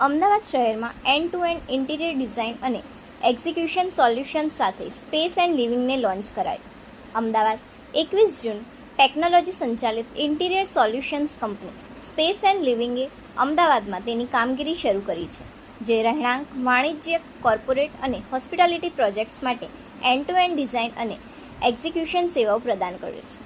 અમદાવાદ શહેરમાં end to end interior design અને execution solutions સાથે સ્પેસ એન્ડ લિવિંગને લોન્ચ કરાયું. અમદાવાદ 21 જૂન ટેકનોલોજી સંચાલિત interior solutions company space and લિવિંગે અમદાવાદમાં તેની કામગીરી શરૂ કરી છે, જે રહેણાંક, વાણિજ્યક, કોર્પોરેટ અને હોસ્પિટાલિટી પ્રોજેક્ટ્સ માટે એન્ડ ટુ એન્ડ ડિઝાઇન અને એક્ઝિક્યુશન સેવાઓ પ્રદાન કરે છે.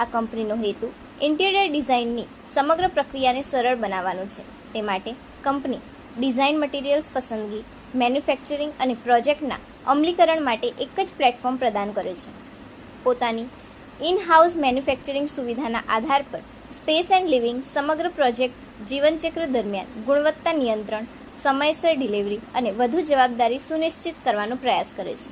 આ કંપનીનો હેતુ ઇન્ટિરિયર ડિઝાઇનની સમગ્ર પ્રક્રિયાને સરળ બનાવવાનો છે. તે માટે કંપની ડિઝાઇન મટીરિયલ્સ પસંદગી, મેન્યુફેક્ચરિંગ અને પ્રોજેક્ટના અમલીકરણ માટે એક જ પ્લેટફોર્મ પ્રદાન કરે છે. પોતાની ઇન-હાઉસ મેન્યુફેક્ચરિંગ સુવિધાના આધાર પર સ્પેસ એન્ડ લિવિંગ સમગ્ર પ્રોજેક્ટ જીવનચક્ર દરમિયાન ગુણવત્તા નિયંત્રણ, સમયસર ડિલિવરી અને વધુ જવાબદારી સુનિશ્ચિત કરવાનો પ્રયાસ કરે છે.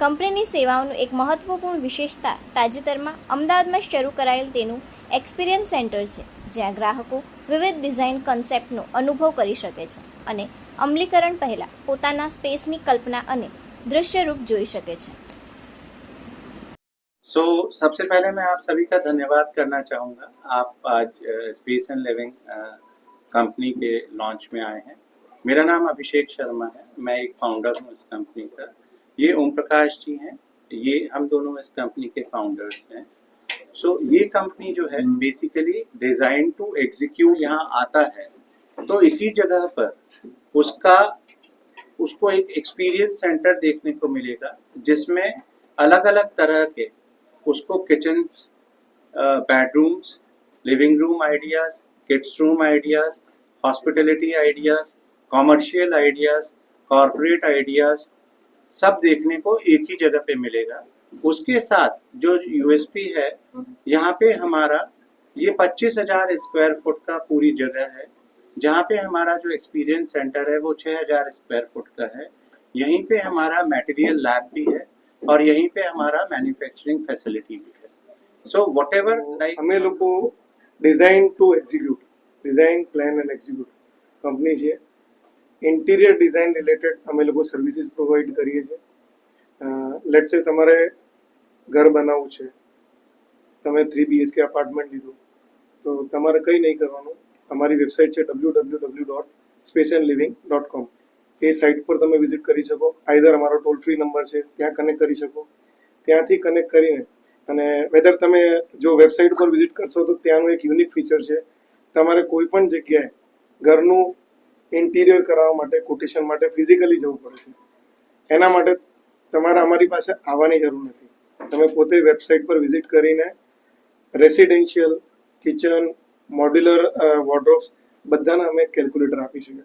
કંપનીની સેવાઓનું એક મહત્વપૂર્ણ વિશેષતા તાજેતરમાં અમદાવાદમાં શરૂ કરાયેલ તેનું એક્સપિરિયન્સ સેન્ટર છે, જ્યાં ગ્રાહકો વિવિધ ડિઝાઇન કન્સેપ્ટનો અનુભવ કરી શકે છે અને અમલીકરણ પહેલાં પોતાના સ્પેસની કલ્પના અને દૃશ્યરૂપ જોઈ શકે છે. सबसे पहले मैं आप सभी का धन्यवाद करना चाहूँगा. आप आज स्पेस एंड लिविंग कंपनी के लॉन्च में आए हैं. मेरा नाम अभिषेक शर्मा है. मैं एक फाउंडर हूँ इस कंपनी का. ये ओम प्रकाश जी हैं. ये हम दोनों इस कंपनी के फाउंडर्स हैं. ये कंपनी जो है बेसिकली डिजाइन टू एग्जीक्यूट यहाँ आता है, तो इसी जगह पर उसको एक एक्सपीरियंस सेंटर देखने को मिलेगा, जिसमें अलग अलग तरह के उसको kitchen, bedrooms, living room ideas, kids room ideas, hospitality ideas, commercial ideas, corporate ideas सब देखने को एक ही जगह पे मिलेगा. उसके साथ जो यूएसपी है, यहाँ पे हमारा ये 25,000 स्क्वायर फुट का पूरी जगह है, जहाँ पे हमारा जो एक्सपीरियंस सेंटर है वो 6,000 स्क्वायर फुट का है. यहीं पे हमारा मटेरियल लैब भी है और यहीं पे हमारा मैन्युफैक्चरिंग फैसिलिटी भी है. सो व्हाटएवर लाइक અમે લોકો design to execute, design, plan and execute company છે. ઇન્ટિરિયર ડિઝાઇન રિલેટેડ અમે લોકો સર્વિસીસ પ્રોવાઈડ કરીએ છીએ. લેટ્સ સે તમારે ઘર બનાવવું છે, તમે 3 BHK અપાર્ટમેન્ટ લીધું, તો તમારે કંઈ નહીં કરવાનું. અમારી વેબસાઇટ છે www.spaceandliving.com. એ સાઇટ પર તમે વિઝિટ કરી શકો. આઈધર અમારો ટોલ ફ્રી નંબર છે, ત્યાં કનેક્ટ કરી શકો. ત્યાંથી કનેક્ટ કરીને અને વેધર તમે જો વેબસાઇટ પર વિઝિટ કરશો તો ત્યાંનું એક યુનિક ફીચર છે, તમારે કોઈ પણ જગ્યાએ ઘરનું ઇન્ટિરિયર કરાવવા માટે, કોટેશન માટે ફિઝિકલી જવું પડે છે. એના માટે તમારે અમારી પાસે આવવાની જરૂર નથી. તમે પોતે વેબસાઇટ પર વિઝિટ કરીને રેસિડેન્શિયલ, કિચન, મોડ્યુલર વોર્ડરોબ્સ બધાના અમે કેલ્ક્યુલેટર આપી શકીએ.